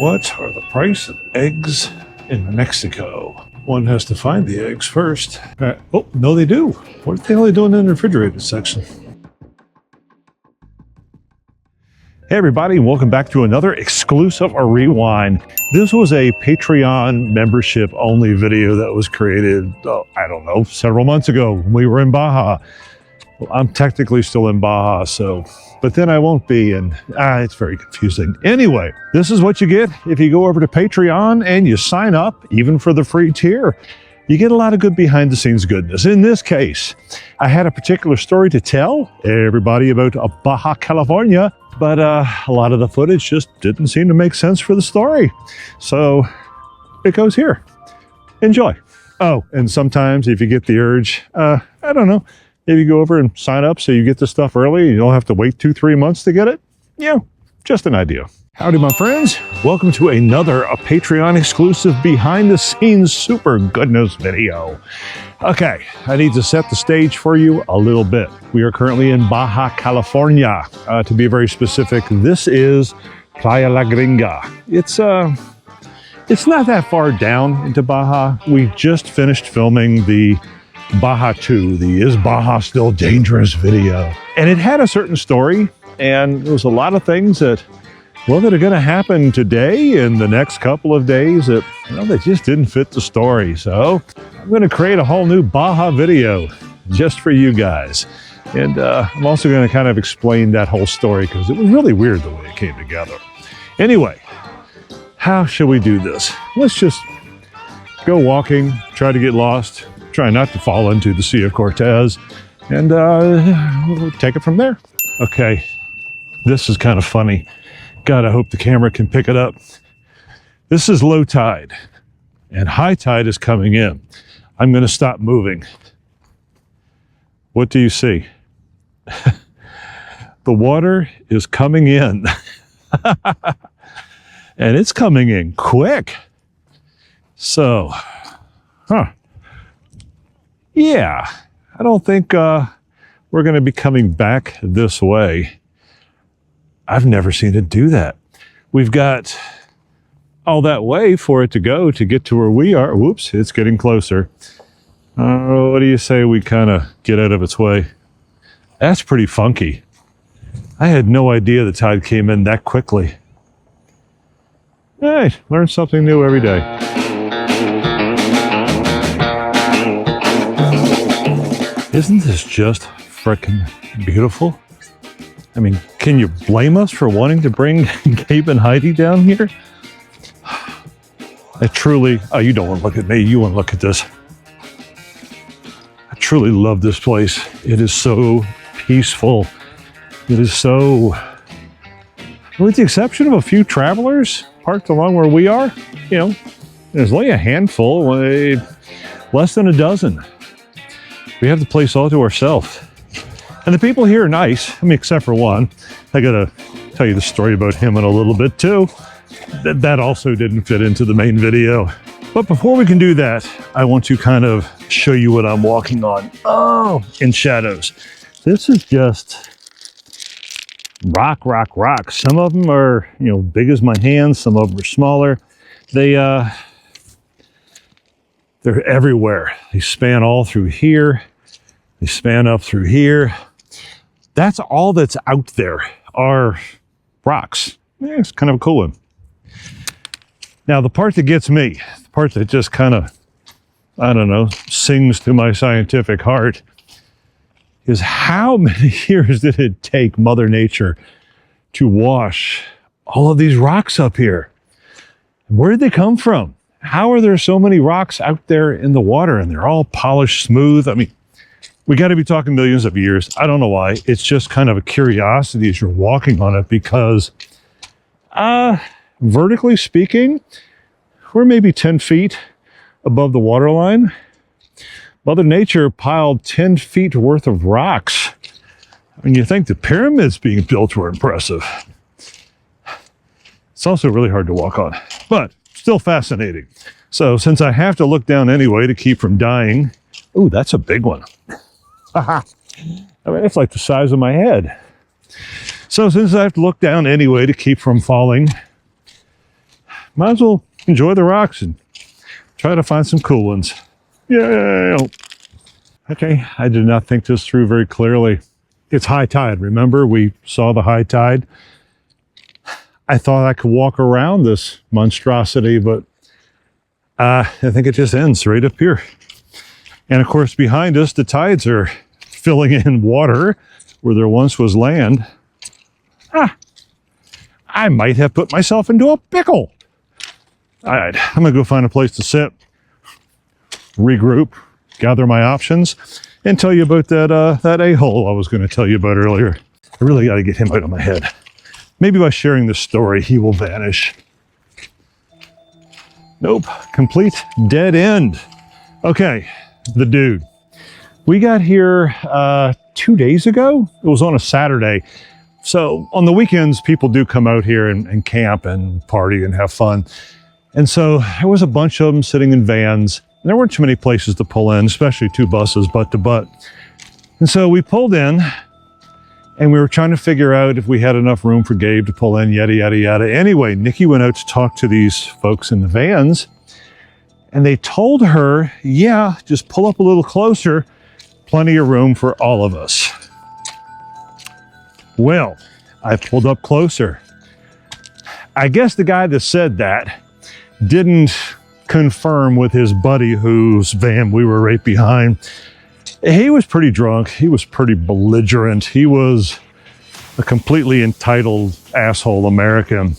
What are the price of eggs in Mexico? One has to find the eggs first. Oh, no, they do. What the hell are they doing in the refrigerated section? Hey everybody, and welcome back to another exclusive rewind. This was a Patreon membership only video that was created, I don't know, several months ago when we were in Baja. Well, I'm technically still in Baja, but then I won't be, and it's very confusing. Anyway, this is what you get if you go over to Patreon and you sign up, even for the free tier. You get a lot of good behind the scenes goodness. In this case, I had a particular story to tell everybody about Baja, California, but a lot of the footage just didn't seem to make sense for the story. So it goes here. Enjoy. Oh, and sometimes if you get the urge, I don't know, if you go over and sign up so you get the stuff early, you don't have to wait 2-3 months to get it. Yeah, just an idea. Howdy, my friends. Welcome to another Patreon exclusive behind the scenes super goodness video. Okay, I need to set the stage for you a little bit. We are currently in Baja, California. To be very specific, this is Playa La Gringa. It's not that far down into Baja. We just finished filming the Baja 2, the Is Baja Still Dangerous video. And it had a certain story, and there was a lot of things that, well, that are going to happen today and the next couple of days that, well, they just didn't fit the story. So I'm going to create a whole new Baja video just for you guys. And I'm also going to kind of explain that whole story because it was really weird the way it came together. Anyway, how should we do this? Let's just go walking, try to get lost, try not to fall into the Sea of Cortez, and we'll take it from there. Okay, this is kind of funny. God, I hope the camera can pick it up. This is low tide, and high tide is coming in. I'm going to stop moving. What do you see? The water is coming in. And it's coming in quick. So, yeah, I don't think we're going to be coming back this way. I've never seen it do that. We've got all that way for it to go to get to where we are. Whoops, it's getting closer. What do you say we kind of get out of its way? That's pretty funky. I had no idea the tide came in that quickly. Hey, learn something new every day. Isn't this just frickin' beautiful? I mean, can you blame us for wanting to bring Gabe and Heidi down here? I truly, oh, you don't want to look at me, you want to look at this. I truly love this place. It is so peaceful. It is so, with the exception of a few travelers parked along where we are, you know, there's only a handful, less than a dozen. We have the place all to ourselves. And the people here are nice. I mean, except for one. I gotta tell you the story about him in a little bit too. That also didn't fit into the main video. But before we can do that, I want to kind of show you what I'm walking on. Oh, in shadows. This is just rock. Some of them are, you know, big as my hands. Some of them are smaller. They're everywhere. They span all through here. They span up through here. That's all that's out there are rocks. Yeah, it's kind of a cool one. Now, the part that gets me, the part that just kind of, I don't know, sings to my scientific heart, is how many years did it take Mother Nature to wash all of these rocks up here? Where did they come from? How are there so many rocks out there in the water and they're all polished, smooth? I mean, we got to be talking millions of years. I don't know why. It's just kind of a curiosity as you're walking on it because, vertically speaking, we're maybe 10 feet above the water line. Mother Nature piled 10 feet worth of rocks. I mean, you think the pyramids being built were impressive. It's also really hard to walk on, but still fascinating. So since I have to look down anyway to keep from dying, ooh, that's a big one. I mean, it's like the size of my head. So since I have to look down anyway to keep from falling, might as well enjoy the rocks and try to find some cool ones. Yeah. Okay, I did not think this through very clearly. It's high tide. Remember, we saw the high tide. I thought I could walk around this monstrosity, but I think it just ends right up here. And of course, behind us, the tides are filling in water where there once was land. I might have put myself into a pickle. All right, I'm gonna go find a place to sit, regroup, gather my options, and tell you about that a-hole I was gonna tell you about earlier. I really gotta get him out of my head. Maybe by sharing this story, he will vanish. Nope, complete dead end. Okay, the dude. We got here 2 days ago. It was on a Saturday. So on the weekends, people do come out here and camp and party and have fun. And so there was a bunch of them sitting in vans. And there weren't too many places to pull in, especially 2 buses butt to butt. And so we pulled in and we were trying to figure out if we had enough room for Gabe to pull in, yada, yada, yada. Anyway, Nikki went out to talk to these folks in the vans and they told her, yeah, just pull up a little closer. Plenty of room for all of us. Well, I pulled up closer. I guess the guy that said that didn't confirm with his buddy whose van we were right behind. He was pretty drunk. He was pretty belligerent. He was a completely entitled asshole American.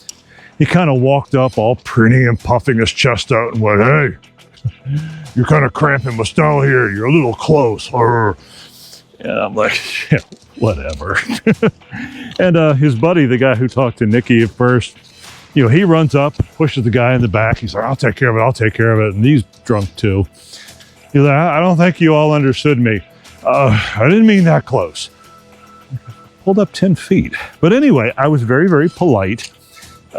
He kind of walked up all pretty and puffing his chest out and went, "Hey, you're kind of cramping my style here. You're a little close." And I'm like, yeah, whatever. And his buddy, the guy who talked to Nikki at first, you know, he runs up, pushes the guy in the back. He's like, "I'll take care of it. I'll take care of it." And he's drunk too. He's like, "I don't think you all understood me. I didn't mean that close." Pulled up 10 feet. But anyway, I was very, very polite,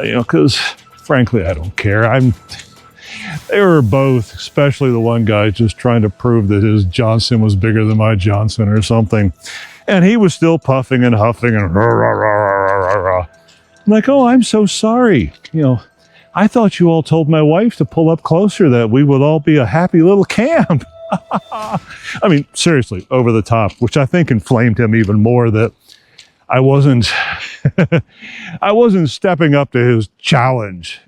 you know, because frankly, I don't care. They were both, especially the one guy, just trying to prove that his Johnson was bigger than my Johnson or something. And he was still puffing and huffing and rah, rah, rah, rah, rah, rah. I'm like, "Oh, I'm so sorry. You know, I thought you all told my wife to pull up closer, that we would all be a happy little camp." I mean, seriously, over the top, which I think inflamed him even more, that I wasn't stepping up to his challenge.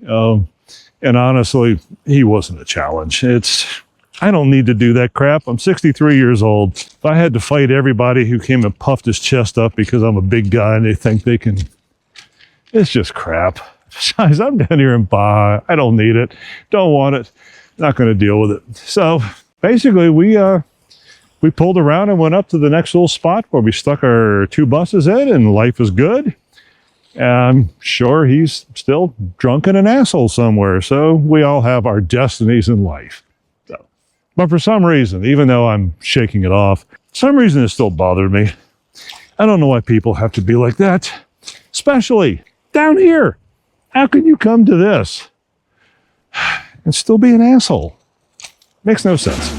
And honestly, he wasn't a challenge. I don't need to do that crap. I'm 63 years old. If I had to fight everybody who came and puffed his chest up because I'm a big guy and they think they can, it's just crap. Besides, I'm down here in Baja. I don't need it. Don't want it. Not going to deal with it. So basically, we pulled around and went up to the next little spot where we stuck our 2 buses in, and life is good. I'm sure he's still drunk and an asshole somewhere. So we all have our destinies in life. So, but for some reason, even though I'm shaking it off, some reason it still bothered me. I don't know why people have to be like that, especially down here. How can you come to this and still be an asshole? Makes no sense.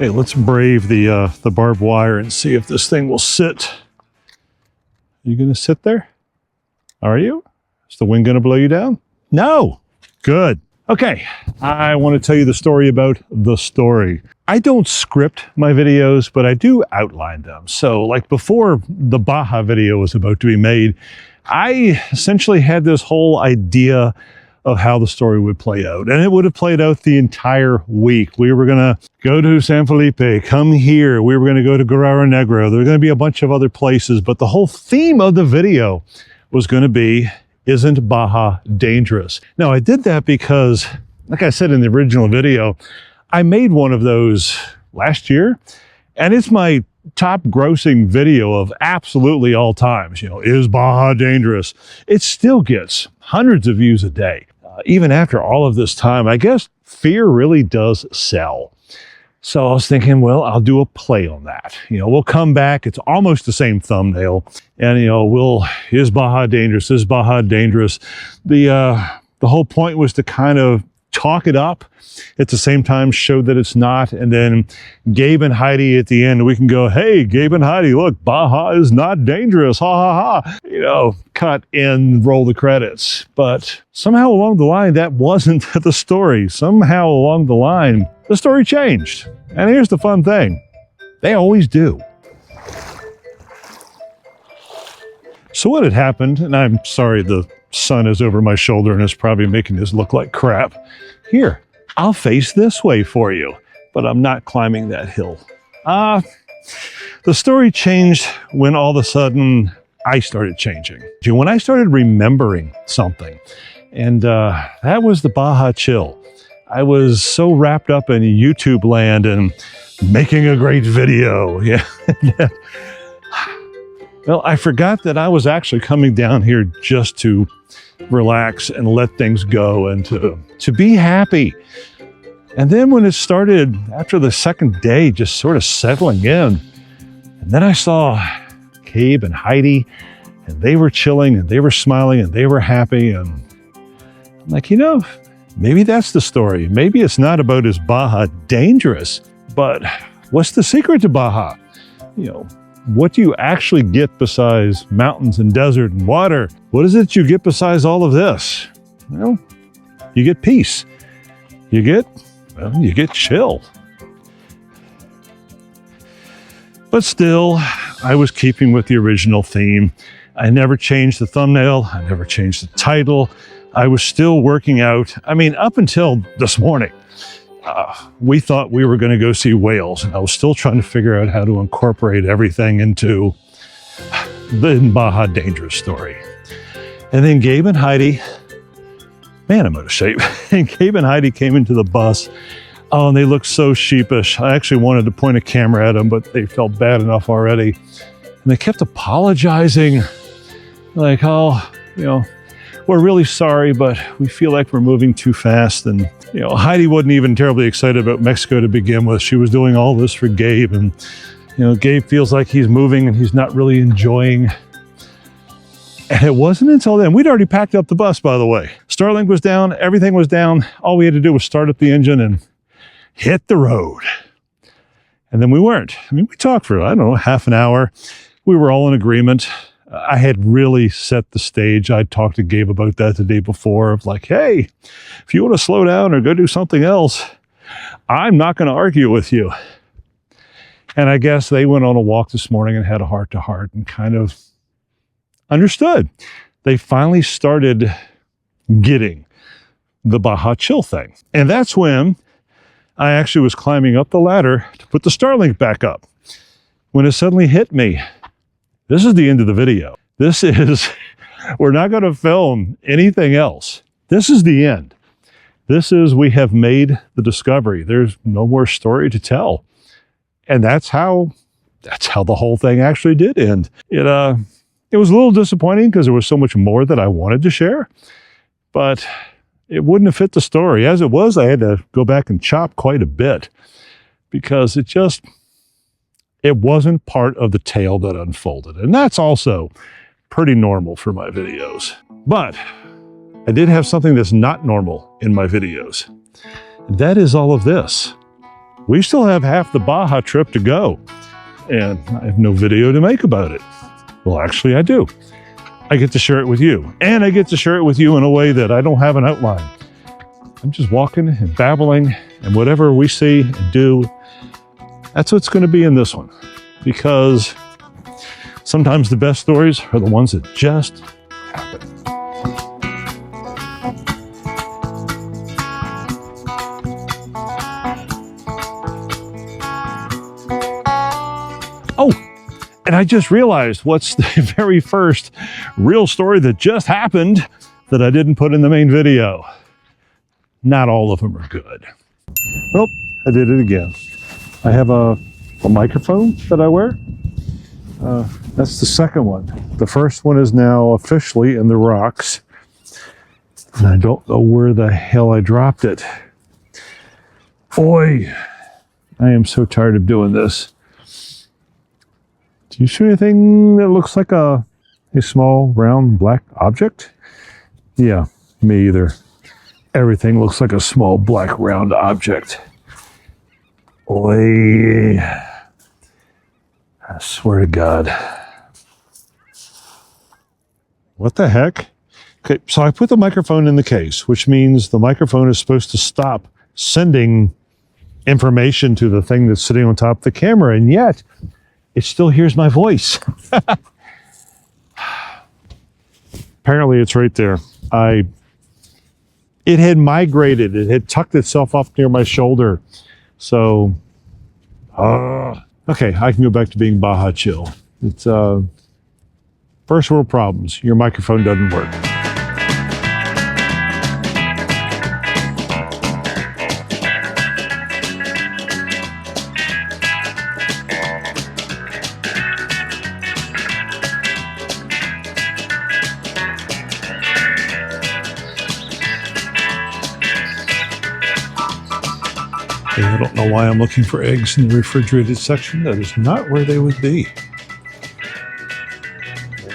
Okay, let's brave the barbed wire and see if this thing will sit. You gonna sit there? Are you? Is the wind gonna blow you down? No. Good. Okay, I want to tell you the story about the story. I don't script my videos, but I do outline them. So like before the Baja video was about to be made, I essentially had this whole idea of how the story would play out. And it would have played out the entire week. We were going to go to San Felipe, come here. We were going to go to Guerrero Negro. There were going to be a bunch of other places, but the whole theme of the video was going to be, isn't Baja dangerous? Now, I did that because, like I said in the original video, I made one of those last year, and it's my top grossing video of absolutely all times. You know, is Baja dangerous? It still gets hundreds of views a day. Even after all of this time, I guess fear really does sell. So I was thinking, well, I'll do a play on that. We'll come back. It's almost the same thumbnail. And, is Baja dangerous? Is Baja dangerous? The whole point was to kind of talk it up, at the same time show that it's not. And then Gabe and Heidi at the end, we can go, hey, Gabe and Heidi, look, Baja is not dangerous. Ha, ha, ha. Cut and roll the credits. But somehow along the line, that wasn't the story. Somehow along the line, the story changed. And here's the fun thing. They always do. So what had happened, and I'm sorry the sun is over my shoulder and is probably making this look like crap. Here, I'll face this way for you, but I'm not climbing that hill. The story changed when all of a sudden I started changing. When I started remembering something, and that was the Baja chill. I was so wrapped up in YouTube land and making a great video. Yeah. Well, I forgot that I was actually coming down here just to relax and let things go and to be happy. And then when it started, after the second day, just sort of settling in, and then I saw Gabe and Heidi, and they were chilling and they were smiling and they were happy. And I'm like, maybe that's the story. Maybe it's not about is Baja dangerous, but what's the secret to Baja? What do you actually get besides mountains and desert and water? What is it you get besides all of this? Well, you get peace. You get chill. But still, I was keeping with the original theme. I never changed the thumbnail. I never changed the title. I was still working out. Up until this morning, we thought we were going to go see whales, and I was still trying to figure out how to incorporate everything into the Baja dangerous story. And then Gabe and Heidi, man, I'm out of shape. And Gabe and Heidi came into the bus. Oh, and they looked so sheepish. I actually wanted to point a camera at them, but they felt bad enough already. And they kept apologizing, like, we're really sorry, but we feel like we're moving too fast. And Heidi wasn't even terribly excited about Mexico to begin with. She was doing all this for Gabe, and Gabe feels like he's moving and he's not really enjoying. And it wasn't until then, we'd already packed up the bus, by the way. Starlink was down, everything was down. All we had to do was start up the engine and hit the road. And then we weren't. We talked for, half an hour. We were all in agreement. I had really set the stage. I talked to Gabe about that the day before of like, hey, if you want to slow down or go do something else, I'm not going to argue with you. And I guess they went on a walk this morning and had a heart-to-heart and kind of understood. They finally started getting the Baja chill thing. And that's when I actually was climbing up the ladder to put the Starlink back up, when it suddenly hit me. This is the end of the video. We're not going to film anything else. This is the end. We have made the discovery. There's no more story to tell. And that's how the whole thing actually did end. It was a little disappointing because there was so much more that I wanted to share, but it wouldn't have fit the story. As it was, I had to go back and chop quite a bit because it wasn't part of the tale that unfolded. And that's also pretty normal for my videos. But I did have something that's not normal in my videos. That is all of this. We still have half the Baja trip to go, and I have no video to make about it. Well, actually, I do. I get to share it with you, and I get to share it with you in a way that I don't have an outline. I'm just walking and babbling, and whatever we see and do, that's what's going to be in this one. Because sometimes the best stories are the ones that just happen. Oh, and I just realized what's the very first real story that just happened that I didn't put in the main video. Not all of them are good. Well, I did it again. I have a microphone that I wear. That's the second one. The first one is now officially in the rocks. And I don't know where the hell I dropped it. Boy, I am so tired of doing this. Do you see anything that looks like a small, round, black object? Yeah, me either. Everything looks like a small, black, round object. Oy. I swear to God. What the heck? Okay, so I put the microphone in the case, which means the microphone is supposed to stop sending information to the thing that's sitting on top of the camera, and yet it still hears my voice. Apparently it's right there. It had migrated. It had tucked itself up near my shoulder. So, okay, I can go back to being Baja chill. It's first world problems. Your microphone doesn't work. I don't know why I'm looking for eggs in the refrigerated section. That is not where they would be.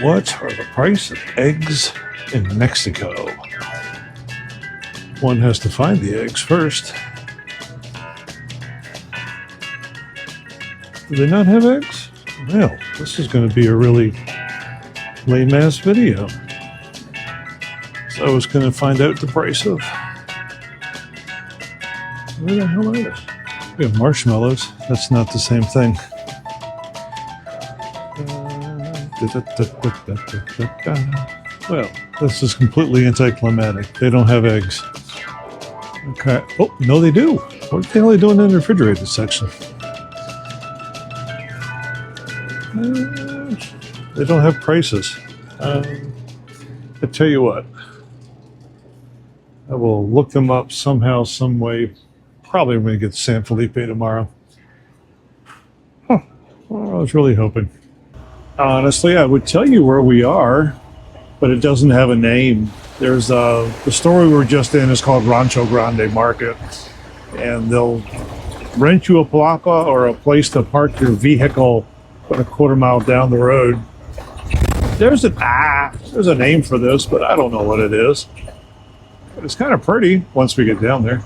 What are the price of eggs in Mexico? One has to find the eggs first. Do they not have eggs? Well, this is going to be a really lame-ass video. So I was going to find out the price of... Where the hell are they? We have marshmallows. That's not the same thing. Well, this is completely anticlimactic. They don't have eggs. Okay. Oh, no, they do. What the hell are they doing in the refrigerated section? They don't have prices. I tell you what. I will look them up somehow, some way. Probably when we get to San Felipe tomorrow. Huh. Well, I was really hoping. Honestly, I would tell you where we are, but it doesn't have a name. There's the store we were just in is called Rancho Grande Market, and they'll rent you a palapa or a place to park your vehicle about a quarter mile down the road. There's a name for this, but I don't know what it is. But it's kind of pretty once we get down there.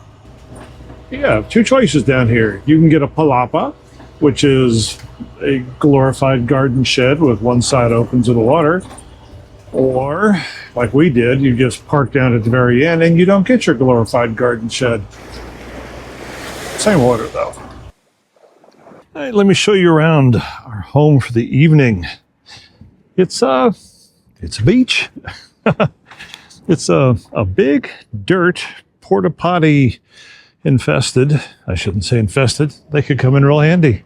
You have two choices down here. You can get a palapa, which is a glorified garden shed with one side open to the water. Or, like we did, you just park down at the very end and you don't get your glorified garden shed. Same water, though. All right, let me show you around our home for the evening. It's a beach. It's a big dirt porta potty infested. I shouldn't say infested. They could come in real handy.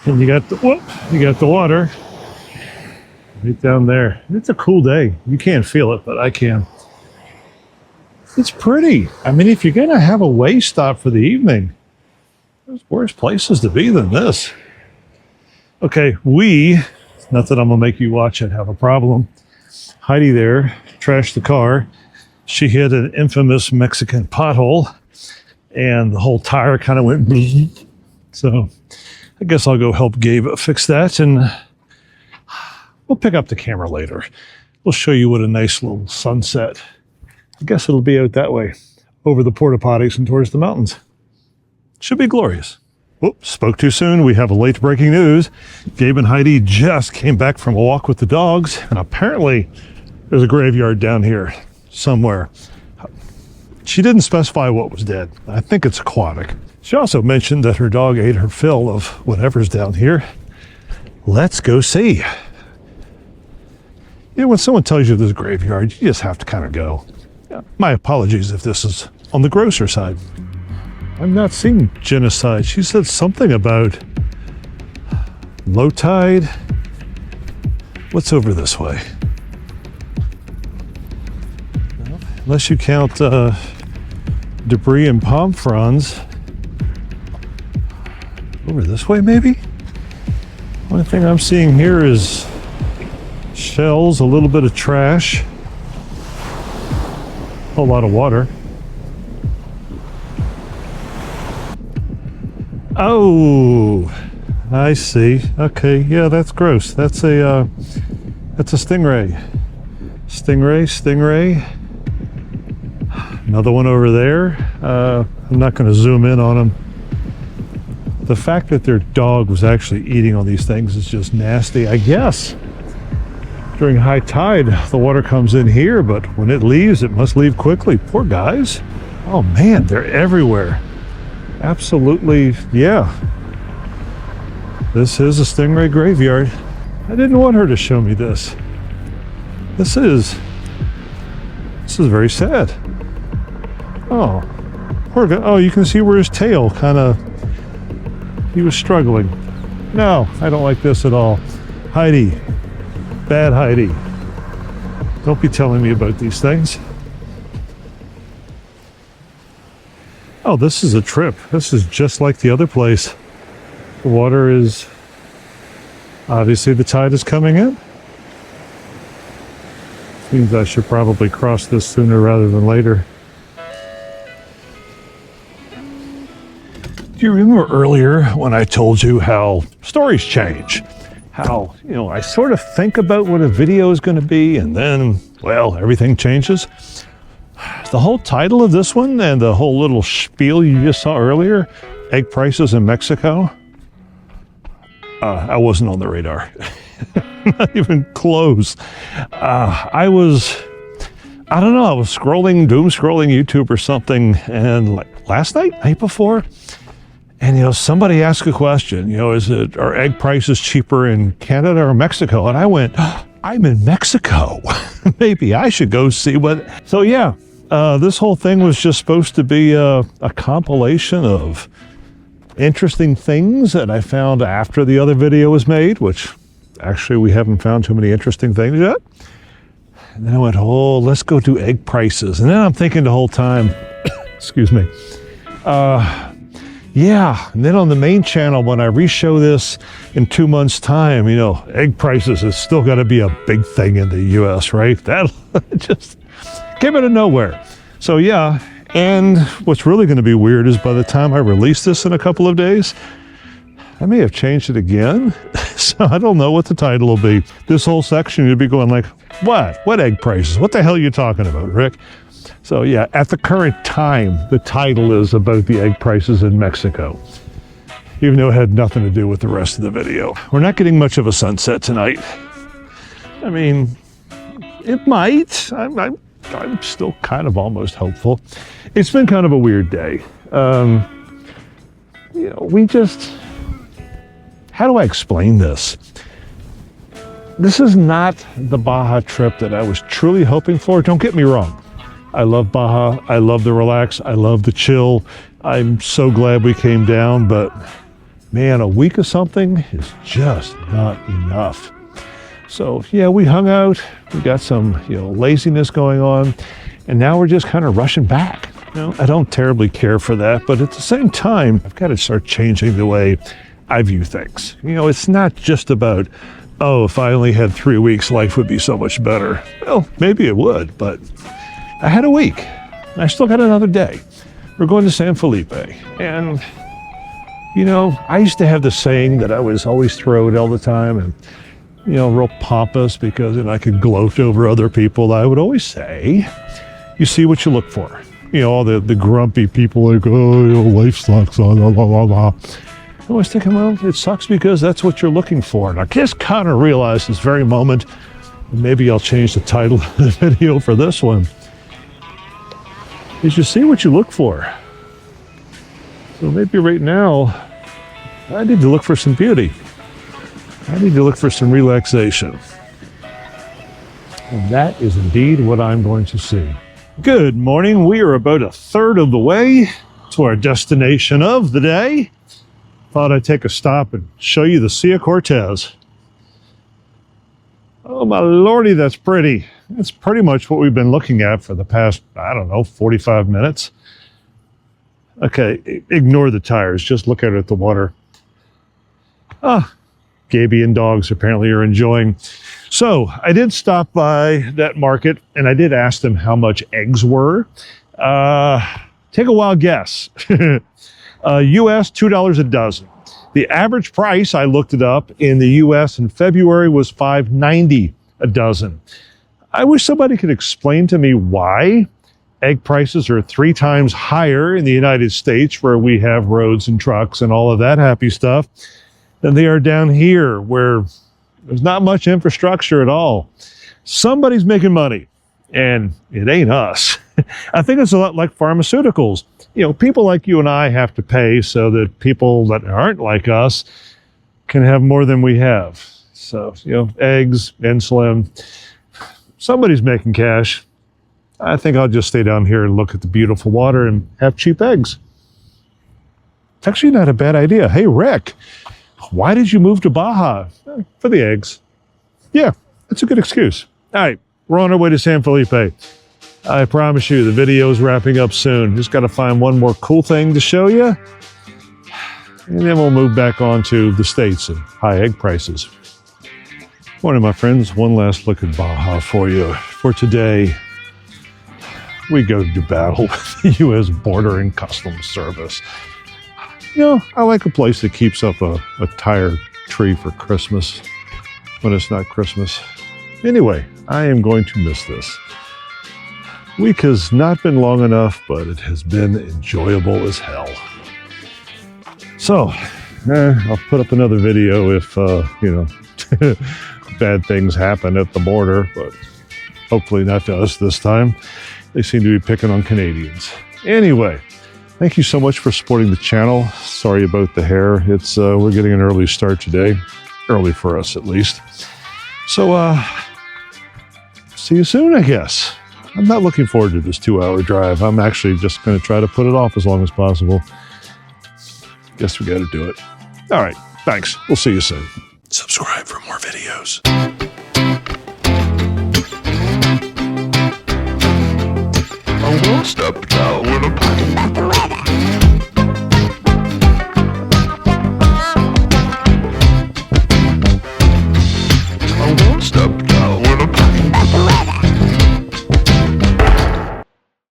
And you got the water right down there. It's a cool day. You can't feel it, but I can. It's pretty. I mean, if you're gonna have a way stop for the evening, there's worse places to be than this. Okay, not that I'm gonna make you watch it, have a problem. Heidi there trashed the car. She hit an infamous Mexican pothole, and the whole tire kind of went bleep. So I guess I'll go help Gabe fix that, and we'll pick up the camera later. We'll show you what a nice little sunset. I guess it'll be out that way, over the porta potties and towards the mountains. Should be glorious. Oops, spoke too soon. We have a late breaking news. Gabe and Heidi just came back from a walk with the dogs, and apparently there's a graveyard down here somewhere. She didn't specify what was dead. I think it's aquatic. She also mentioned that her dog ate her fill of whatever's down here. Let's go see. You know, when someone tells you there's a graveyard, you just have to kind of go. Yeah, my apologies if this is on the grosser side. I'm not seeing genocide. She said something about low tide. What's over this way? Unless you count debris and palm fronds. Over this way, maybe? Only thing I'm seeing here is shells, a little bit of trash, a whole lot of water. Oh, I see. Okay, yeah, that's gross. That's a stingray. Stingray. Another one over there. I'm not going to zoom in on them. The fact that their dog was actually eating on these things is just nasty. I guess during high tide, the water comes in here, but when it leaves, it must leave quickly. Poor guys. Oh man, they're everywhere. Absolutely, yeah. This is a stingray graveyard. I didn't want her to show me this. This is very sad. Oh, poor guy. Oh, you can see where his tail he was struggling. No, I don't like this at all. Heidi, bad Heidi. Don't be telling me about these things. Oh, this is a trip. This is just like the other place. The water is, obviously the tide is coming in. Seems I should probably cross this sooner rather than later. Do you remember earlier when I told you how stories change? How, I sort of think about what a video is going to be and then, well, everything changes. The whole title of this one and the whole little spiel you just saw earlier, egg prices in Mexico, I wasn't on the radar. Not even close. I was doom scrolling YouTube or something, and like last night before, and somebody asked a question, are egg prices cheaper in Canada or Mexico? And I went, I'm in Mexico. Maybe I should go see what. So yeah, this whole thing was just supposed to be a compilation of interesting things that I found after the other video was made, which actually we haven't found too many interesting things yet. And then I went, let's go do egg prices. And then I'm thinking the whole time, excuse me, yeah, and then on the main channel, when I re-show this in 2 months' time, egg prices is still got to be a big thing in the U.S., right? That just came out of nowhere. So yeah, and what's really going to be weird is by the time I release this in a couple of days, I may have changed it again. So I don't know what the title will be. This whole section, you'd be going like, what? What egg prices? What the hell are you talking about, Rick? So yeah, at the current time, the title is about the egg prices in Mexico, even though it had nothing to do with the rest of the video. We're not getting much of a sunset tonight. I mean, it might. I'm still kind of almost hopeful. It's been kind of a weird day. How do I explain this? This is not the Baja trip that I was truly hoping for. Don't get me wrong. I love Baja. I love the relax. I love the chill. I'm so glad we came down, but man, a week of something is just not enough. So yeah, we hung out. We got some, laziness going on, and now we're just kind of rushing back. I don't terribly care for that, but at the same time, I've got to start changing the way I view things. It's not just about, if I only had 3 weeks, life would be so much better. Well, maybe it would, but I had a week. I still got another day. We're going to San Felipe. And, I used to have the saying that I was always throwed all the time and, real pompous because I could gloat over other people. I would always say, you see what you look for. All the grumpy people like, life sucks, blah, blah, blah, blah. I was thinking, well, it sucks because that's what you're looking for. And I just kind of realized this very moment, maybe I'll change the title of the video for this one, is you see what you look for. So maybe right now, I need to look for some beauty. I need to look for some relaxation. And that is indeed what I'm going to see. Good morning. We are about a third of the way to our destination of the day. Thought I'd take a stop and show you the Sea of Cortez. Oh my lordy, that's pretty. That's pretty much what we've been looking at for the past, 45 minutes. Okay, ignore the tires, just look at it at the water. Gabian dogs apparently are enjoying. So I did stop by that market and I did ask them how much eggs were. Take a wild guess. US, $2 a dozen. The average price, I looked it up, in the US in February was $5.90 a dozen. I wish somebody could explain to me why egg prices are 3 times higher in the United States, where we have roads and trucks and all of that happy stuff, than they are down here, where there's not much infrastructure at all. Somebody's making money, and it ain't us. I think it's a lot like pharmaceuticals. You know, people like you and I have to pay so that people that aren't like us can have more than we have. So, you know, eggs, insulin, somebody's making cash. I think I'll just stay down here and look at the beautiful water and have cheap eggs. It's actually not a bad idea. Hey, Rick, why did you move to Baja? For the eggs. Yeah, that's a good excuse. All right, we're on our way to San Felipe. I promise you, the video's wrapping up soon. Just got to find one more cool thing to show you, and then we'll move back on to the States and high egg prices. Morning, my friends. One last look at Baja for you. For today, we go to battle with the U.S. Border and Customs Service. You know, I like a place that keeps up a tire tree for Christmas when it's not Christmas. Anyway, I am going to miss this. Week has not been long enough, but it has been enjoyable as hell. So, I'll put up another video if, you know, bad things happen at the border, but hopefully not to us this time. They seem to be picking on Canadians. Anyway, thank you so much for supporting the channel. Sorry about the hair. It's we're getting an early start today. Early for us, at least. So, see you soon, I guess. I'm not looking forward to this 2-hour drive. I'm actually just going to try to put it off as long as possible. Guess we got to do it. All right. Thanks. We'll see you soon. Subscribe for more videos. I will step down when I'm